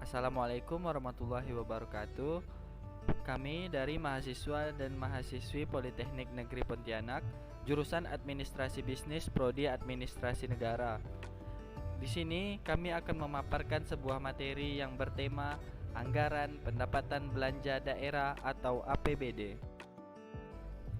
Assalamualaikum warahmatullahi wabarakatuh. Kami dari mahasiswa dan mahasiswi Politeknik Negeri Pontianak, jurusan Administrasi Bisnis Prodi Administrasi Negara. Di sini kami akan memaparkan sebuah materi yang bertema Anggaran Pendapatan Belanja Daerah atau APBD.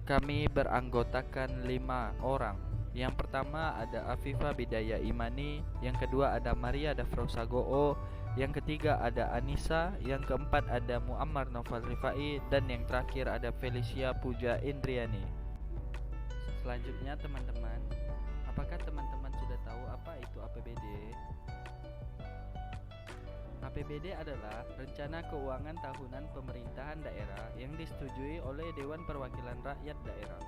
Kami beranggotakan 5 orang. Yang pertama ada Afifa Bidaya Imani, yang kedua ada Maria Dafrosa Goo, yang ketiga ada Anissa, yang keempat ada Muammar Noval Rifai, dan yang terakhir ada Felicia Puja Indriani. Selanjutnya teman-teman, apakah teman-teman sudah tahu apa itu APBD? APBD adalah Rencana Keuangan Tahunan Pemerintahan Daerah yang disetujui oleh Dewan Perwakilan Rakyat Daerah.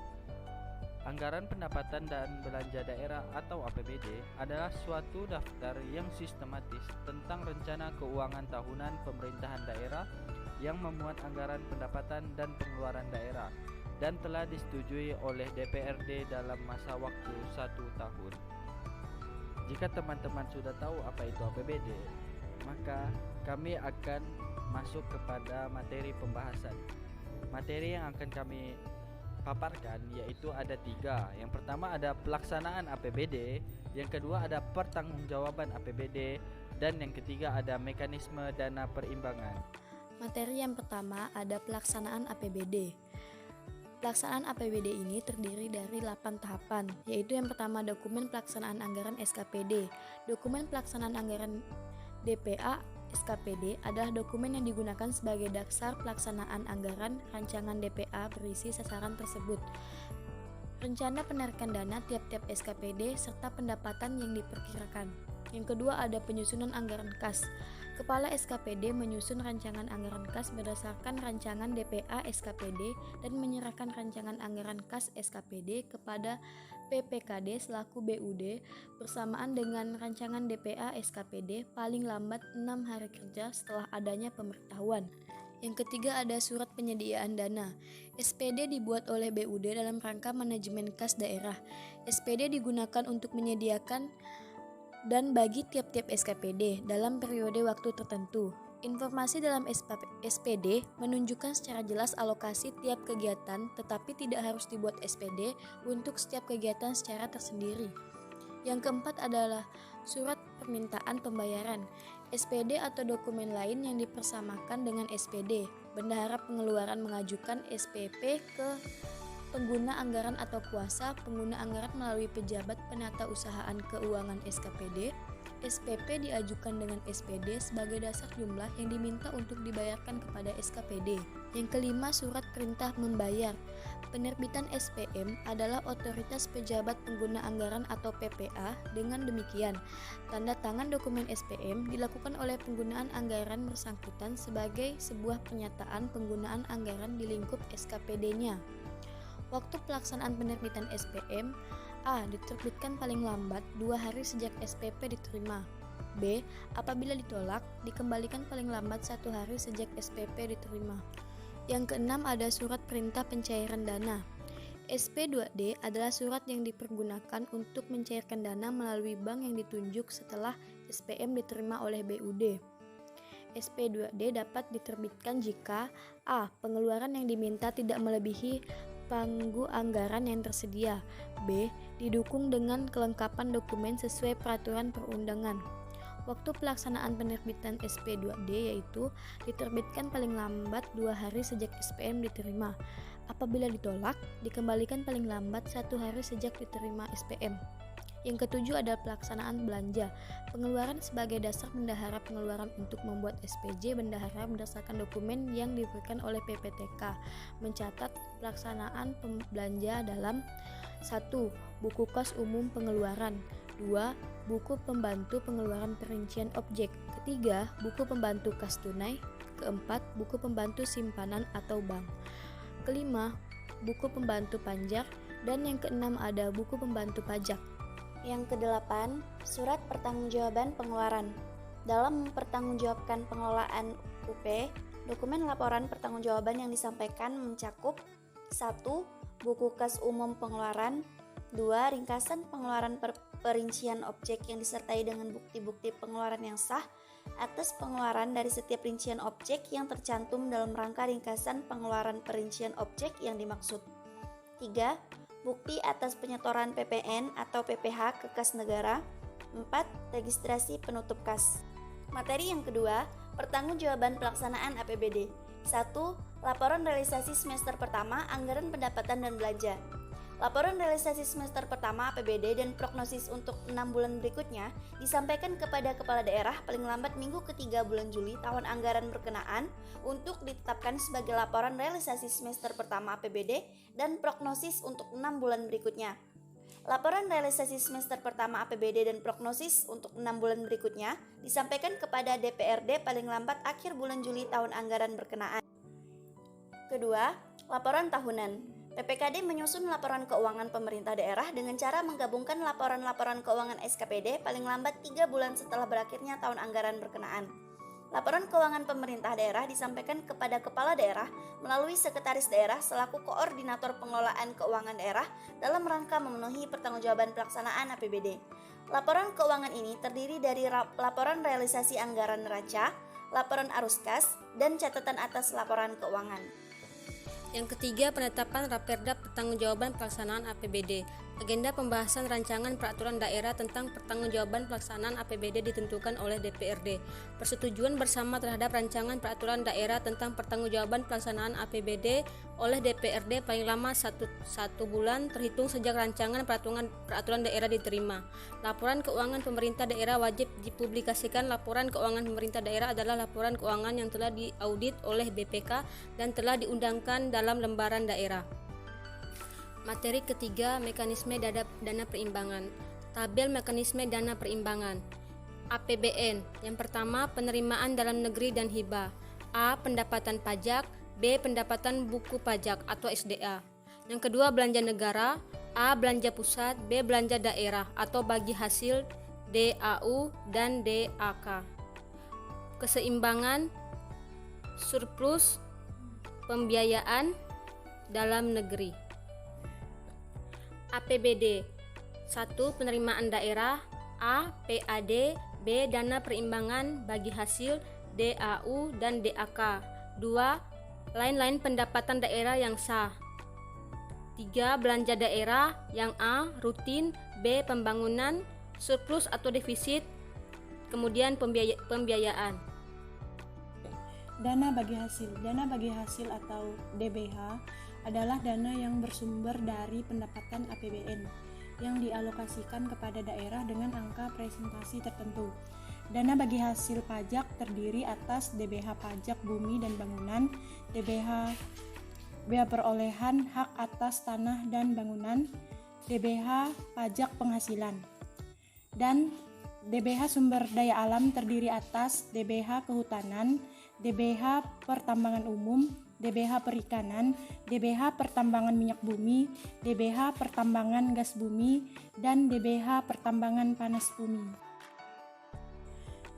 Anggaran Pendapatan dan Belanja Daerah atau APBD adalah suatu daftar yang sistematis tentang rencana keuangan tahunan pemerintahan daerah yang memuat anggaran pendapatan dan pengeluaran daerah dan telah disetujui oleh DPRD dalam masa waktu 1 tahun. Jika teman-teman sudah tahu apa itu APBD, maka kami akan masuk kepada materi pembahasan. Materi yang akan kami paparkan yaitu ada 3. Yang pertama ada pelaksanaan APBD, yang kedua ada pertanggungjawaban APBD, dan yang ketiga ada mekanisme dana perimbangan. Materi yang pertama ada pelaksanaan APBD. Pelaksanaan APBD ini terdiri dari 8 tahapan, yaitu yang pertama dokumen pelaksanaan anggaran SKPD. Dokumen pelaksanaan anggaran DPA SKPD adalah dokumen yang digunakan sebagai dasar pelaksanaan anggaran rancangan DPA berisi sasaran tersebut, rencana penarikan dana tiap-tiap SKPD, serta pendapatan yang diperkirakan. Yang kedua ada penyusunan anggaran kas. Kepala SKPD menyusun rancangan anggaran kas berdasarkan rancangan DPA SKPD dan menyerahkan rancangan anggaran kas SKPD kepada PPKD selaku BUD bersamaan dengan rancangan DPA SKPD paling lambat 6 hari kerja setelah adanya pemberitahuan. Yang ketiga ada surat penyediaan dana. SPD dibuat oleh BUD dalam rangka manajemen kas daerah. SPD digunakan untuk menyediakan dan bagi tiap-tiap SKPD dalam periode waktu tertentu. Informasi dalam SPD menunjukkan secara jelas alokasi tiap kegiatan, tetapi tidak harus dibuat SPD untuk setiap kegiatan secara tersendiri. Yang keempat adalah surat permintaan pembayaran. SPD atau dokumen lain yang dipersamakan dengan SPD. Bendahara pengeluaran mengajukan SPP ke pengguna anggaran atau kuasa pengguna anggaran melalui pejabat penata usahaan keuangan SKPD. SPP diajukan dengan SPD sebagai dasar jumlah yang diminta untuk dibayarkan kepada SKPD. Yang kelima, surat perintah membayar. Penerbitan SPM adalah otoritas pejabat pengguna anggaran atau PPA. Dengan demikian, tanda tangan dokumen SPM dilakukan oleh penggunaan anggaran bersangkutan sebagai sebuah pernyataan penggunaan anggaran di lingkup SKPD-nya. Waktu pelaksanaan penerbitan SPM: A. Diterbitkan paling lambat 2 hari sejak SPP diterima. B. Apabila ditolak, dikembalikan paling lambat 1 hari sejak SPP diterima. Yang keenam ada surat perintah pencairan dana. SP2D adalah surat yang dipergunakan untuk mencairkan dana melalui bank yang ditunjuk setelah SPM diterima oleh BUD. SP2D dapat diterbitkan jika A. Pengeluaran yang diminta tidak melebihi panggu anggaran yang tersedia. B. Didukung dengan kelengkapan dokumen sesuai peraturan perundangan. Waktu pelaksanaan penerbitan SP2D yaitu diterbitkan paling lambat 2 hari sejak SPM diterima. Apabila ditolak, dikembalikan paling lambat 1 hari sejak diterima SPM. Yang ketujuh ada pelaksanaan belanja. Pengeluaran sebagai dasar bendahara pengeluaran untuk membuat SPJ bendahara berdasarkan dokumen yang diberikan oleh PPTK. Mencatat pelaksanaan belanja dalam 1. Buku kas umum pengeluaran. 2. Buku pembantu pengeluaran perincian objek. Ketiga, buku pembantu kas tunai. Keempat, buku pembantu simpanan atau bank. Kelima, buku pembantu panjar. Dan yang keenam ada buku pembantu pajak. Yang kedelapan, surat pertanggungjawaban pengeluaran. Dalam mempertanggungjawabkan pengelolaan UP, dokumen laporan pertanggungjawaban yang disampaikan mencakup 1. Buku kas umum pengeluaran. 2. Ringkasan pengeluaran perincian objek yang disertai dengan bukti-bukti pengeluaran yang sah. atas pengeluaran dari setiap rincian objek yang tercantum dalam rangka ringkasan pengeluaran perincian objek yang dimaksud. 3. Bukti atas penyetoran PPN atau PPh ke kas negara. 4. Registrasi penutup kas. Materi yang kedua, pertanggungjawaban pelaksanaan APBD. 1. Laporan realisasi semester pertama anggaran pendapatan dan belanja. Laporan realisasi semester pertama APBD dan prognosis untuk 6 bulan berikutnya disampaikan kepada Kepala Daerah paling lambat minggu ketiga bulan Juli tahun anggaran berkenaan untuk ditetapkan sebagai laporan realisasi semester pertama APBD dan prognosis untuk 6 bulan berikutnya. Laporan realisasi semester pertama APBD dan prognosis untuk 6 bulan berikutnya disampaikan kepada DPRD paling lambat akhir bulan Juli tahun anggaran berkenaan. Kedua, laporan tahunan. PPKD menyusun laporan keuangan pemerintah daerah dengan cara menggabungkan laporan-laporan keuangan SKPD paling lambat 3 bulan setelah berakhirnya tahun anggaran berkenaan. Laporan keuangan pemerintah daerah disampaikan kepada Kepala Daerah melalui Sekretaris Daerah selaku Koordinator Pengelolaan Keuangan Daerah dalam rangka memenuhi pertanggungjawaban pelaksanaan APBD. Laporan keuangan ini terdiri dari laporan realisasi anggaran neraca, laporan arus kas, dan catatan atas laporan keuangan. Yang ketiga, penetapan Raperda Pertanggungjawaban Pelaksanaan APBD. Agenda pembahasan rancangan peraturan daerah tentang pertanggungjawaban pelaksanaan APBD ditentukan oleh DPRD. Persetujuan bersama terhadap rancangan peraturan daerah tentang pertanggungjawaban pelaksanaan APBD oleh DPRD paling lama satu bulan terhitung sejak rancangan peraturan daerah diterima. Laporan keuangan pemerintah daerah wajib dipublikasikan. Laporan keuangan pemerintah daerah adalah laporan keuangan yang telah diaudit oleh BPK dan telah diundangkan dalam lembaran daerah. Materi ketiga, mekanisme dana perimbangan. Tabel mekanisme dana perimbangan. APBN. Yang pertama, penerimaan dalam negeri dan hibah. A. Pendapatan pajak. B. Pendapatan buku pajak atau SDA. Yang kedua, belanja negara. A. Belanja pusat. B. Belanja daerah atau bagi hasil DAU dan DAK. Keseimbangan, surplus, pembiayaan dalam negeri. APBD. 1. Penerimaan daerah. A. PAD. B. Dana perimbangan bagi hasil DAU dan DAK. 2. Lain-lain pendapatan daerah yang sah. 3. Belanja daerah yang A. Rutin. B. Pembangunan, surplus atau defisit. Kemudian pembiayaan. Dana bagi hasil. Dana bagi hasil atau DBH adalah dana yang bersumber dari pendapatan APBN yang dialokasikan kepada daerah dengan angka presentasi tertentu. Dana bagi hasil pajak terdiri atas DBH pajak bumi dan bangunan, DBH bea perolehan hak atas tanah dan bangunan, DBH pajak penghasilan, dan DBH sumber daya alam terdiri atas DBH kehutanan, DBH pertambangan umum, DBH perikanan, DBH pertambangan minyak bumi, DBH pertambangan gas bumi, dan DBH pertambangan panas bumi.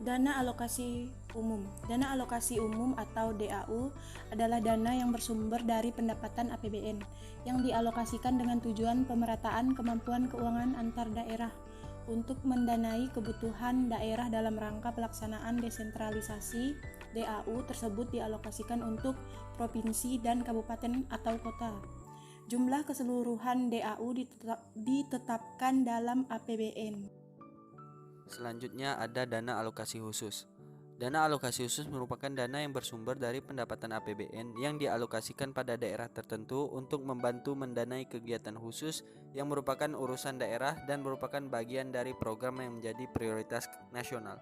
Dana alokasi umum. Dana alokasi umum atau DAU adalah dana yang bersumber dari pendapatan APBN yang dialokasikan dengan tujuan pemerataan kemampuan keuangan antar daerah untuk mendanai kebutuhan daerah dalam rangka pelaksanaan desentralisasi. DAU tersebut dialokasikan untuk provinsi dan kabupaten atau kota. Jumlah keseluruhan DAU ditetapkan dalam APBN. Selanjutnya ada dana alokasi khusus. Dana alokasi khusus merupakan dana yang bersumber dari pendapatan APBN yang dialokasikan pada daerah tertentu untuk membantu mendanai kegiatan khusus yang merupakan urusan daerah dan merupakan bagian dari program yang menjadi prioritas nasional.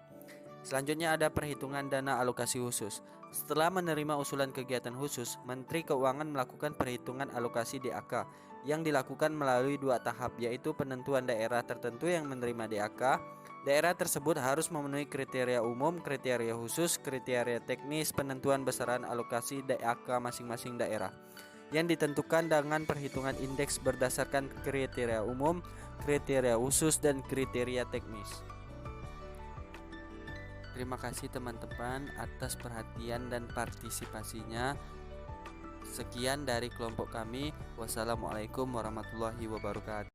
Selanjutnya ada perhitungan dana alokasi khusus. Setelah menerima usulan kegiatan khusus, Menteri Keuangan melakukan perhitungan alokasi DAK yang dilakukan melalui 2 tahap, yaitu penentuan daerah tertentu yang menerima DAK. Daerah tersebut harus memenuhi kriteria umum, kriteria khusus, kriteria teknis penentuan besaran alokasi DAK masing-masing daerah yang ditentukan dengan perhitungan indeks berdasarkan kriteria umum, kriteria khusus, dan kriteria teknis. Terima kasih teman-teman atas perhatian dan partisipasinya. Sekian dari kelompok kami. Wassalamualaikum warahmatullahi wabarakatuh.